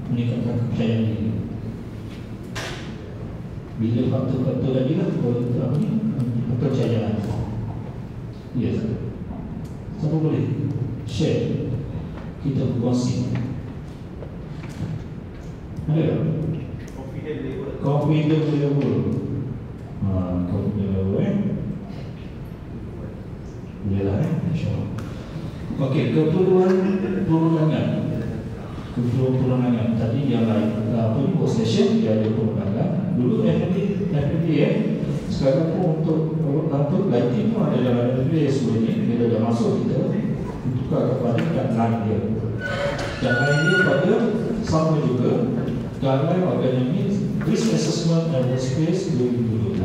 meningkatkan kepercayaan diri. Bila faktor-faktor tadi lah kepercayaan. Ya, siapa boleh share? Kita gosip. Ada? Confident level. Confident level. Confident level Yalah InsyaAllah. Okey, keperluan perorangan. Keperluan perorangan. Tadi yang lain post session dia ada perorangan. Dulu FND sekarang pun untuk lighting pun ada dalam FND sebenarnya. Bila dah masuk kita tukar kepada guideline dia. Guideline dia pada sama juga Guideline Organic Risk Assessment and Workspace 2012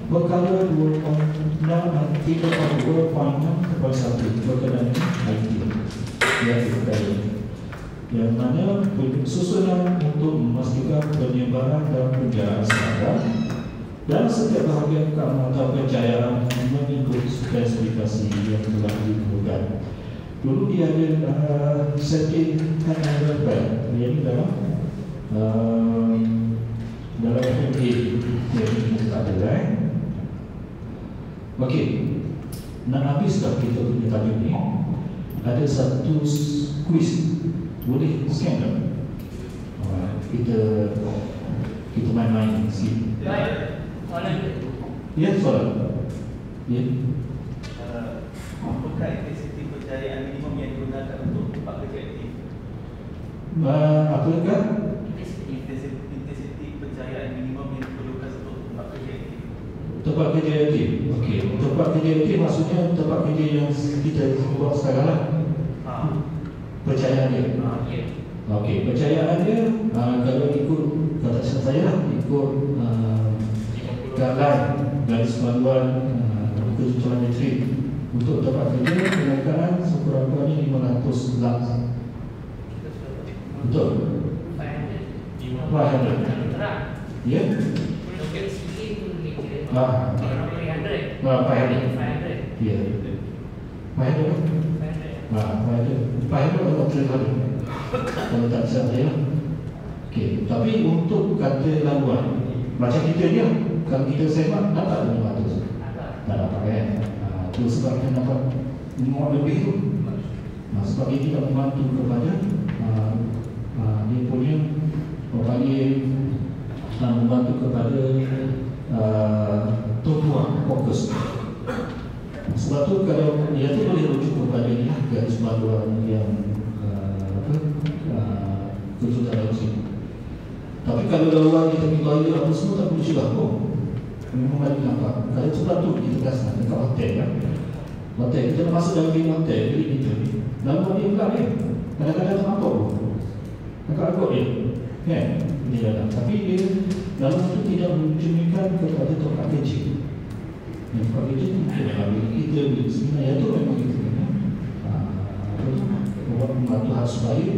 berkala 2.6 dan 3.2.6 kepada 1 berkenaan IT yang terkait, yang mana susunan untuk memastikan penyebaran dan penjaraan standar dan setiap bahagian keamanan atau pencahayaan mengikut spesifikasi yang telah diperlukan. Dulu dia ada sertifikat level yang dalam FMA yang kita ada. Okey, nak habis dah kita punya tajuk ni. Ada satu quiz, boleh scan tak? Kita main-main sikit. Ya, soalan. Ya. Apakah intensiti pencahayaan minimum yang digunakan untuk tempat kerja aktif? Apakah? Intensiti pencahayaan minimum yang diperlukan untuk tempat kerja aktif. Tempat kerja aktif. Okey, tempat kerja aktif maksudnya tempat kerja yang kita buat sekarang lah. Pencahayaan dia. Okey, pencahayaan dia kalau ikut kata saya lah, ikut guideline garis panduan ketentuan elektrik untuk tempat kerja penangkaran sekurang-kurangnya 500 lux. Betul? 500. Ya? 500. Ya. 500 atau 300. Kalau tak salah saya. Okey, tapi untuk kata laluan macam kita ni, kalau kita semak dapat 500. Tak dapat kan? Itu sebab kita dapat muat lebih tu. Sebab dia tidak membantu kepada dia punya membantu kepada tumpuan fokus. Sebab tu kalau dia tu boleh rujuk kepada ni garis panduan yang kejutan langsung. Tapi kalau laluan kita pergi toilet apa semua tak boleh juga pun. Memang ada nampak. Kalau sebab tu kita kasih dekat hotel kan. Hotel kita nak masuk dalam bilik hotel, bilik kita ni. Laluan dia pula ni. Kadang-kadang tak nampak pun. Agak-agak dia. Kan? Dia datang. Tapi dia laluan tu tidak mencerminkan kepada tempat kerja. Tempat kerja tu mungkin dalam bilik kita, bilik seminar. Yang tu memang kita kena buat membantu hal supaya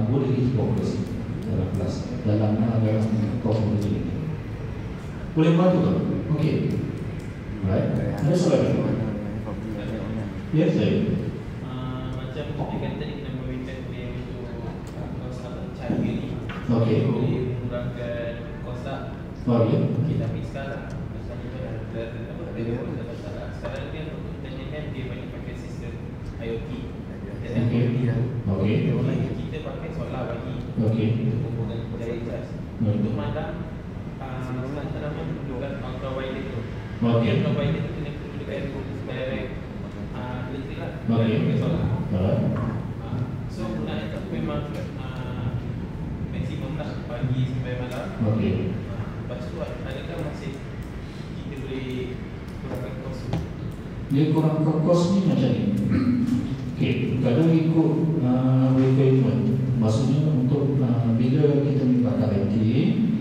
boleh kita fokus dalam kelas, dalam program ini. Boleh bantu tak? Okey. Right. Ada soalan? Ya, saya. Macam kita kata ni kita memberikan dia untuk cahaya ni. Okey. Boleh mengurangkan kos tak? Ya. Okey, tapi sekarang misalnya sekarang dia untuk internet dia banyak pakai sistem IoT. Okey. Kita pakai solar bagi hubungan daya cas. Untuk madam antara menunjukkan ultraviolet tu. Ultraviolet tu kena tunjukkan direct elektrik lah. Pakai solar. So gunanya tu memang maksimum lah pagi sampai malam. Lepas tu adakah masih kita boleh kurangkan kos tu? Dia kurangkan kos ni macam ni. Okey, kalau ikut requirement, maksudnya untuk bila kita pakai elektrik,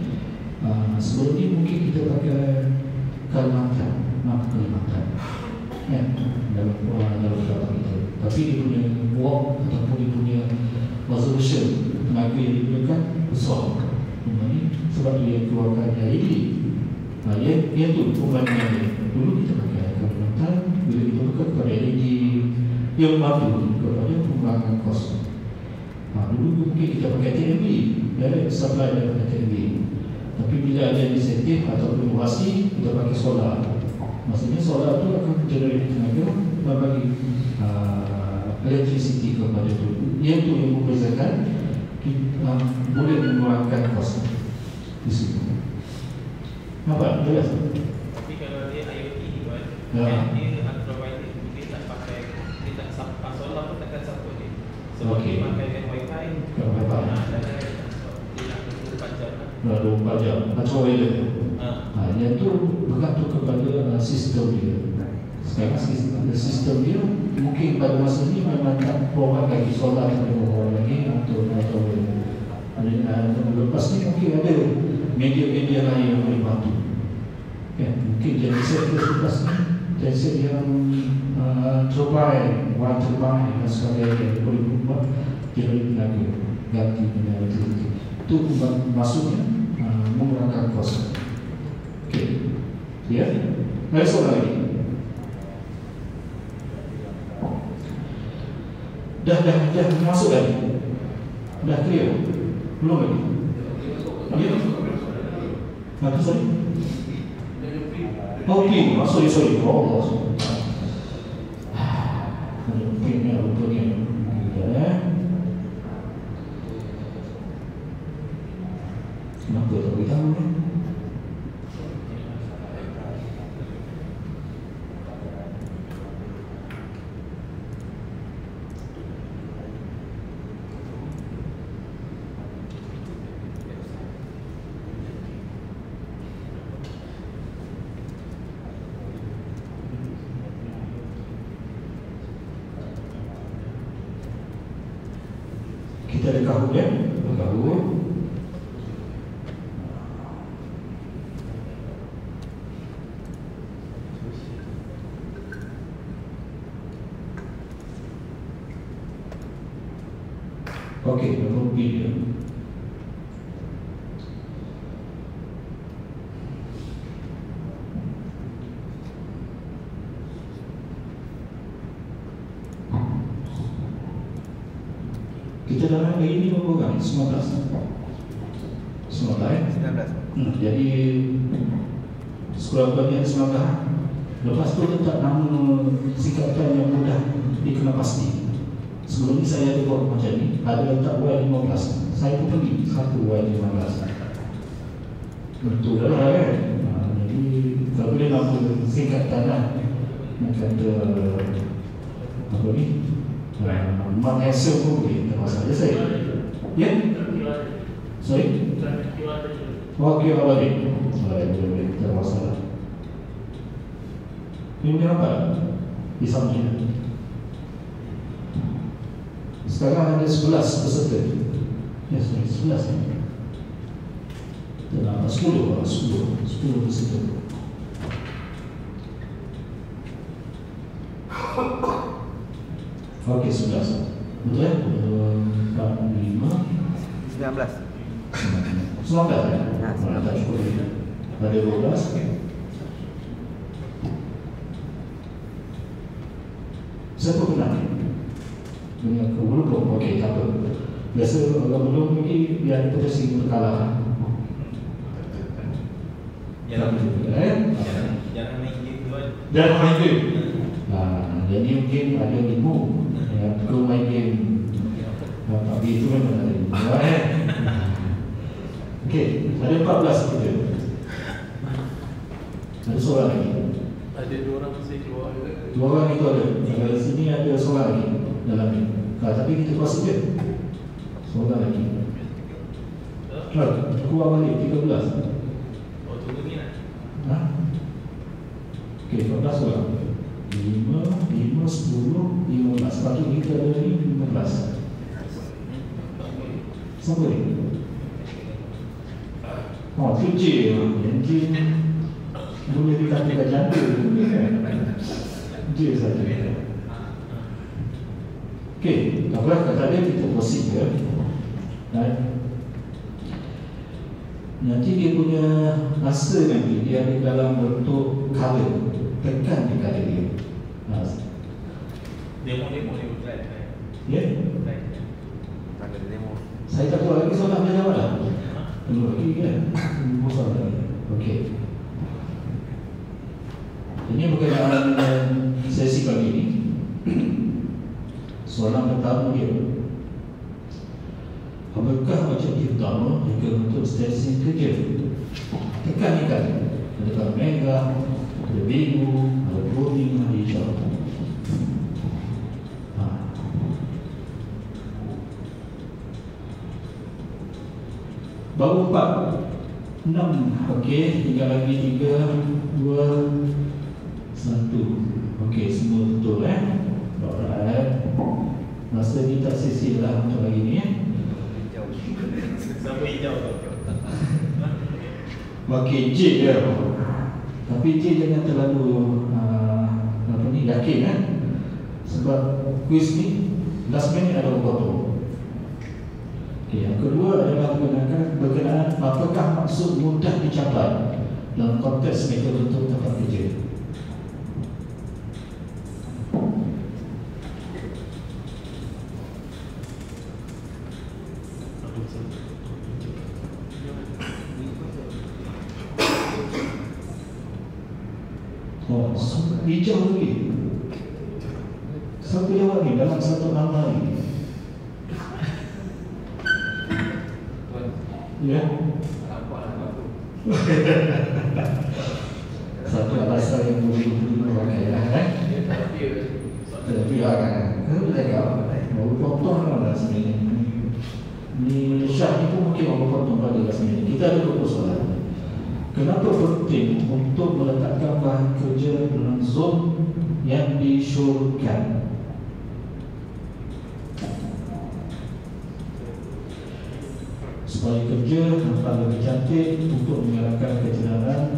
sebelum ni mungkin kita pakai Kalimantan, ya, dalam data kita. Tapi dia punya work ataupun dia punya resolution tenaga yang digunakan besar. Sebab dia keluarkan LED. Yang tu perbandingan dia. Dulu kita pakai Kalimantan, bila kita tukar kepada LED yang mampu kepada pengurangan kos. Dulu mungkin kita pakai TMB, direct supply daripada TMB. Tapi bila ada insentif atau inovasi, kita pakai solar. Maksudnya solar itu akan generate tenaga dan bagi electricity kepada itu. Ia itu yang membezakan kita boleh mengurangkan kos di situ. Nampak? Jelas? Tapi kalau dia IoT itu kan, dia provider dia tak pakai, dia tak sampai solar pun takkan support dia. Sebab dia pakai Wi-Fi. Dan dia nak 24 jam lah. 24 jam. Macam weather. Yang tu bergantung kepada sistem dia. Sekarang sistem dia mungkin pada masa ni memang tak provide lagi solar lagi untuk weather. Lepas ni mungkin ada media-media lain yang boleh bantu. Mungkin genset lepas ni genset yang turbine, one turbine dan sebagainya boleh buat generate tenaga ganti tenaga itu maksudnya mengurangkan kos. Okey, ya. Ada soalan lagi? Dah masuk lagi? Dah clear? Belum lagi? Ya? Apa sorry? Okey, sorry. Oh, kenapa tak beritahu ni? Kita ada kahul ya? Kahul. Okey, nombor video. Kita dalam hari ini berapa orang? 19. 19. Jadi sekurang-kurangnya 19. Lepas tu letak nama singkatan yang mudah dikenal pasti. Sebelum ni saya ada buat macam ni, ada letak Y15. Saya pun pergi satu Y15. Betul lah kan? Jadi kalau boleh nama singkatan lah. Macam apa ni? Mat Handsome pun boleh, tak masalah saya. Ya? Sorry? Okey, boleh. Boleh, tak masalah. Ini apa? Di samping. Sekarang ada 11 peserta. Ya, sorry, 11 ya. Dalam 10 peserta. Okey, 11. Betul ya? 4, 5 19 ya? Ada 12. Siapa kenal? Dengan kebelum. Okey, tak apa. Biasa orang belum lagi dia putusi berkalahan. Jangan main game tu kan. Jangan main game. Jadi mungkin ada ibu yang perlu main game. Tapi itu memang ada ibu. Okey, ada 14 kita. Ada seorang lagi. Ada 2 orang mesti keluar. 2 orang itu ada. Di sini ada seorang lagi dalam ni. Tapi kita kuasa dia. Seorang lagi. Keluar balik 13. Oh, tunggu ni lah. Okey, 14 orang. 5, 10, 15. Sepatut kita ada ni 15. Siapa ni? Oh, tu J. Yang J boleh dikatakan janda. J saja. Okey, tak apa, kata dia kita proceed ya. Nanti dia punya answer nanti dia ada dalam bentuk color. Tekan di color dia. Demo dia buat. Ya? ada demo Saya tak buat lagi soalan dia jawab dah. Tunggu lagi kan? Tunggu soalan lagi. Okey. Ini berkenaan dengan sesi kali ini. Soalan pertama dia, apakah objektif utama jika untuk stesen kerja? Tekan-tekan. Adakah mega, ada biru, ada kuning, ada hijau. Baru 4, 6. Okey, tinggal lagi 3, 2, 1. Okey, semua betul Alright. Masa ni tak sisi lah untuk hari ni Sampai hijau tu. Okey, J dia. Tapi J jangan terlalu yakin sebab kuis ni last minute ada potong. Okey, yang kedua adalah berkenaan apakah maksud mudah dicapai dalam konteks metode untuk tempat kerja. Oh, hijau lagi. Siapa jawab ni dalam satu nama ni? Ya. Satu alasan yang boleh dipakai tapi mau potong lah sebenarnya. Ni Syah ni pun mungkin mau potong pada sebenarnya. Kita ada dua soalan. Kenapa penting untuk meletakkan bahan kerja dalam zon yang disyorkan? Supaya kerja nampak lebih cantik, untuk mengelakkan kecederaan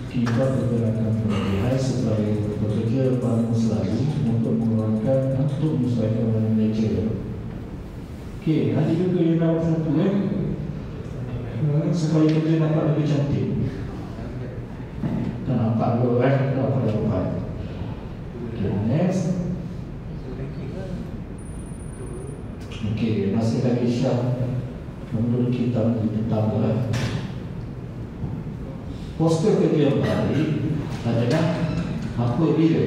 akibat pergerakan berlebihan, supaya bekerja bangun selalu untuk mengeluarkan untuk menyesuaikan dengan meja. Okey, ada juga yang dalam satu supaya kerja nampak lebih cantik. Tak nampak dulu tak nampak dapat. Okay, next. Okay, masih lagi Syah. Menurut kita ditambah poster kerja yang baik adalah apa bila?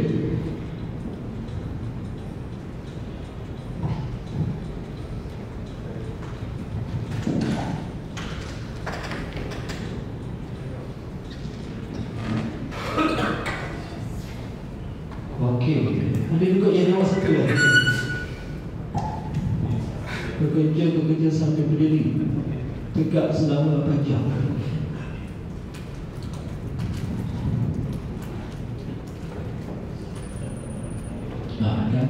Okey, ada juga yang jawab satu lagi. Bekerja sampai berdiri, tegak selama 8 jam. Kan?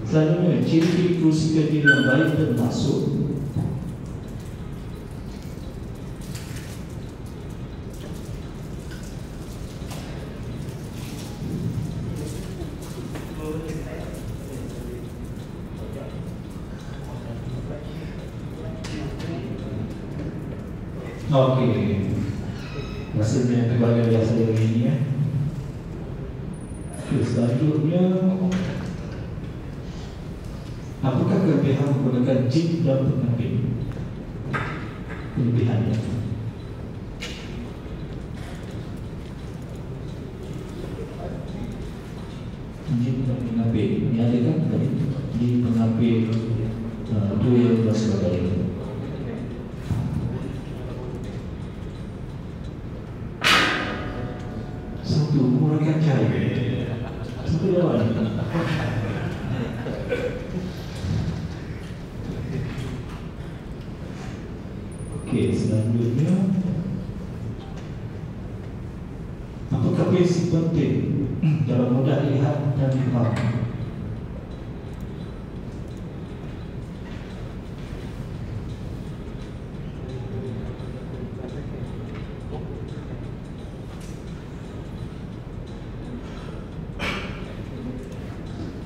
Selanjutnya, ciri kursi kerja yang baik termasuk okey. Rasanya terbagai biasa hari ini Selanjutnya, apakah kelebihan menggunakan jip dan pengambil? Kelebihannya jip dan pengambil. Ini ada kan tadi? Jip pengambil duel dan sebagainya. Satu, menggunakan cahaya. Satu jawab ni. Okey, selanjutnya, apakah prinsip penting dalam mudah lihat dan difaham?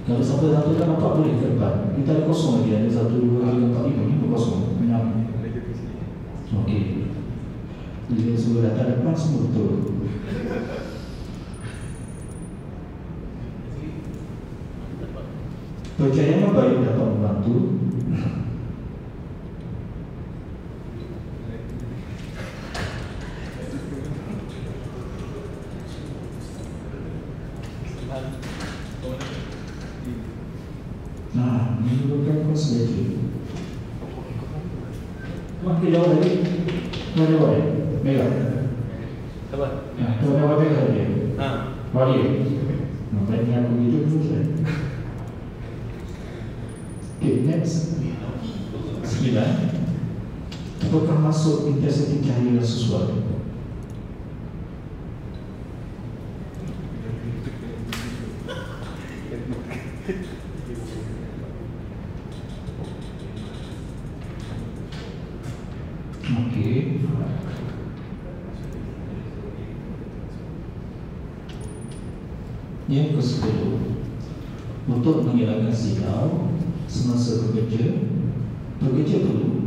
Kalau sampai satu tak nampak boleh ke depan. Kita ada kosong lagi. Ada 1, 2, 3, 4, 5. Ini kosong. 6. Okey. Bila semua datang depan, semua betul. Percayaan baik dapat membantu saja. Mak kita jawab tadi. Mana jawab dia? Merah. Apa? Tuan jawab merah saja. Balik. Nampak ni aku hidup dulu saya. Okay, next. 9. Apakah masuk intensiti cahaya yang sesuai? Okey. Yang ke-10, untuk menghilangkan silau semasa bekerja perlu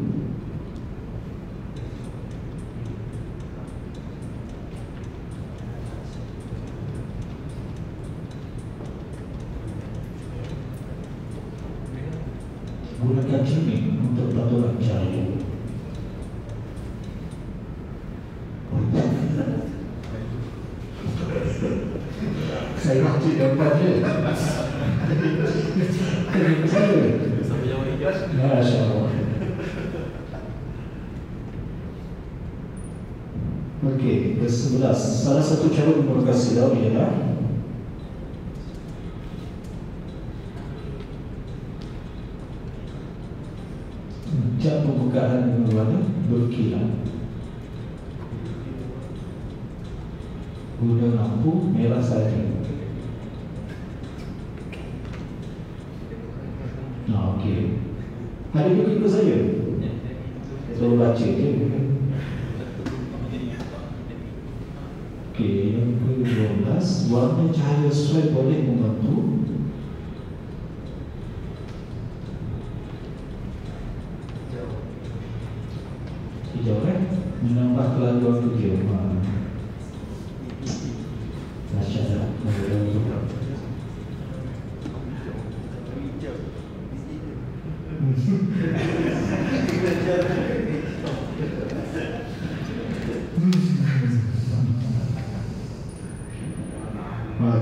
gunakan cermin untuk pelaburan cahaya. Saya racik dapat je. Kena saya. Sampai jawab hijau. Masya Allah. Okey, ke-11. Salah satu cara menggunakan silau ialah cat pembukaan berwarna berkilau. Guna lampu merah saja. Okey. Ada juga ikut saya. Saya baca je. Okey, yang ke-12, warna cahaya sesuai boleh membantu hijau menambah kelajuan hijau. Masyaallah.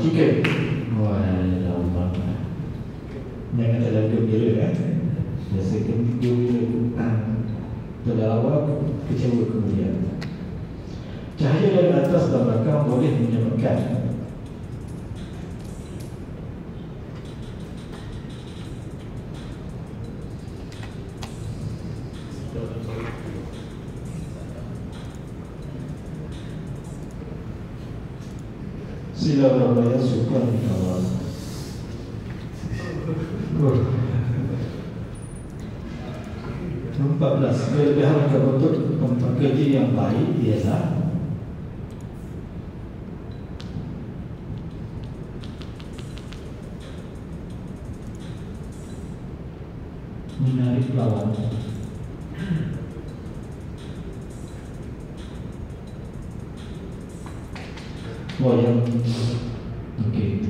Chicken. Wah, lama. Jangan terlalu gembira kan. Biasa gembira pada awal, kecewa kemudian. Cahaya dari atas dan belakang boleh menyebabkan silau raya suka dikawal. 14. Kelebihan untuk pekerja yang baik ialah menarik lawan. Yang okey.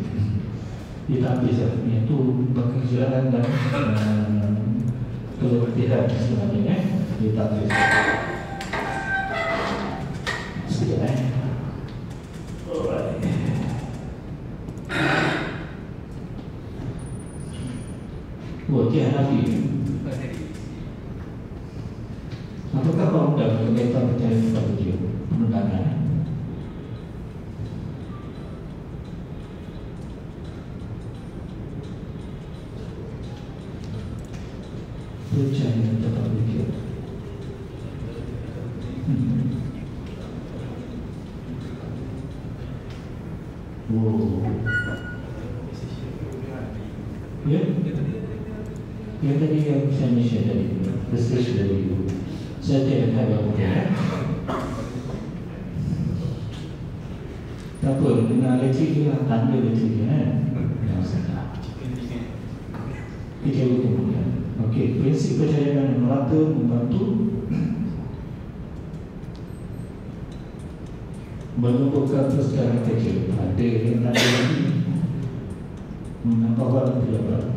Kita habis itu pekerjaan dan keletihan sebenarnya kita habis. Sekejap Alright. Dia Hanafi. Apakah undang berkaitan percaya kepada dia? Penundangan. Percaya kepada dia. Ya? Yang tadi yang saya share tadi, research dari itu. Saya tidak tahu apa. Tak apa, dengan elektrik dia, tanda elektrik dia kan? Yang saya kecewa kemudian. Okey, prinsip percayaan yang merata membantu menumbuhkan persekitaran kerja. Ada yang tanda lagi menambah warna pejabat.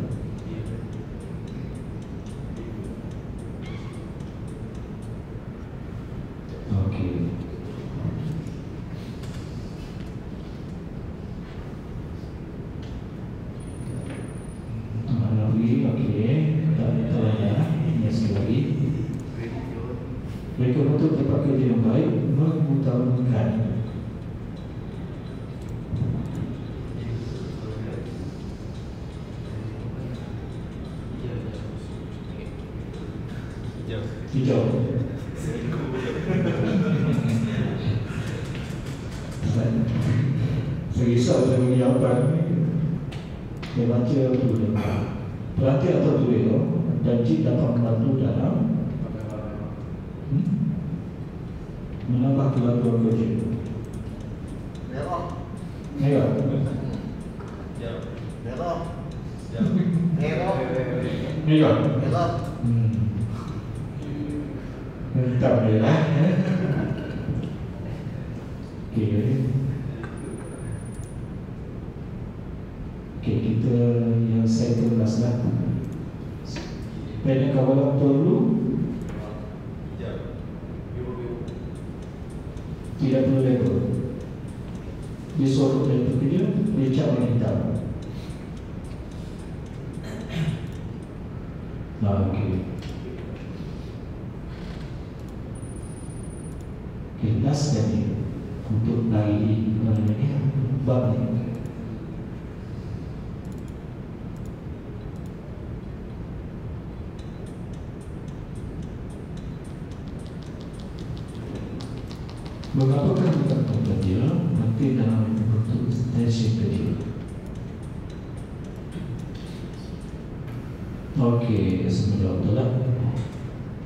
Okey, tak tahu. Mereka untuk dapat kerja yang baik mengutamakan hijau. Saya risau saya bagi jawapan ni. Saya baca dulu. Perhatian atau tulis dan cik dapat membantu dalam menambah kelakuan kerja. Merah. Merah. Merah. Merah. Merah. Merah. Mantap merah. Okey. Okey, kita yang saya tulis lah. Pada kawalan perlu tidak perlu label. Dia suruh dari pekerja, dia cap warna hitam. Okey. Okey, last sekali untuk lagi mana ni bab ni. Mengapakah kita bekerja nanti dalam bentuk sesi kerja? Okey, sebenarnya betul lah.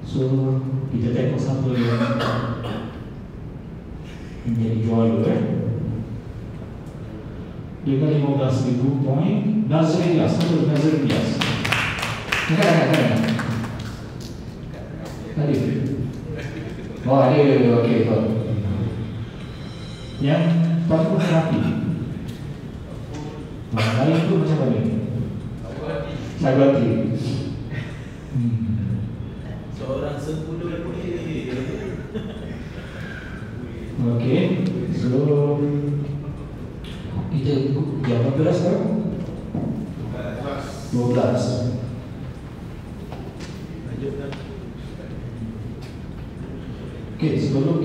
So, kita tengok sampel yang menjadi jual dengan 15,000 poin. Nazariah, sampel Nazariah. Tadi. Oh, ada. Okey, betul. Yang paling rapi. Lain tu macam mana? Sagati. Seorang 10 Okey. So kita jam berapa sekarang? 12. Lanjutkan. Okey, sebelum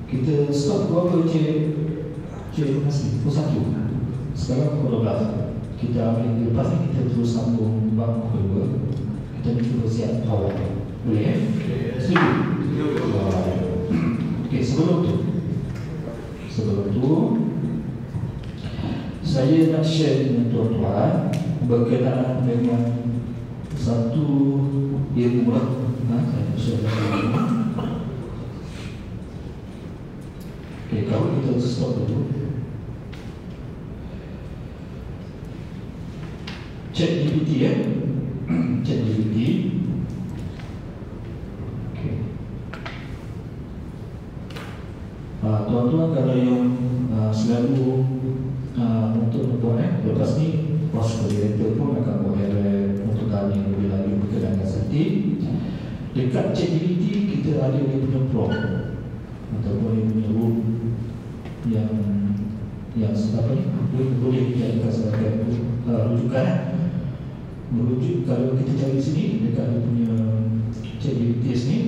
kita stop berapa cik masih pukul 1. Sekarang pukul 12. Kita ambil lepas ni kita terus sambung bab kedua. Kita ni cuba siap awal. Boleh Setuju? Okey, sebelum tu saya nak share dengan tuan-tuan berkenaan dengan satu ilmu lah. Saya share dengan ilmu. Okey, kalau kita stop dulu. ChatGPT ChatGPT. Okey. Tuan-tuan kalau yang selalu untuk membuat lepas ni pos koordinator pun akan buat untuk tanya lebih lanjut berkenaan dengan setting. Dekat ChatGPT kita ada dia punya prompt ataupun dia punya room yang apa ni boleh dijadikan sebagai rujukan. Merujuk kalau kita cari sini dekat dia punya ChatGPT ni,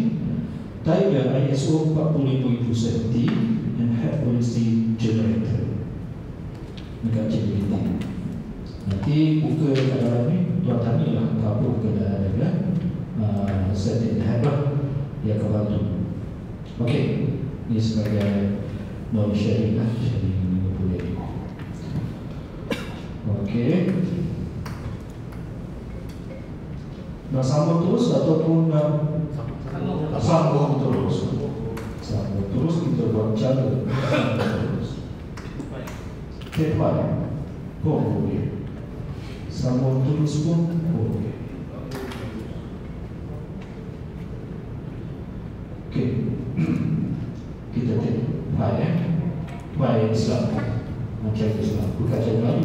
type ISO 45070 and have policy generator dekat ChatGPT. Nanti buka dekat dalam ni, tuan tanyalah apa berkenaan dengan setting have lah, dia akan bantu. Okey, ini sebagai knowledge sharing lah, sharing boleh. Okey. Nak sambung terus ataupun sambung terus? Sambung terus kita buat cara terus. Tepat pun boleh. Sambung terus pun boleh.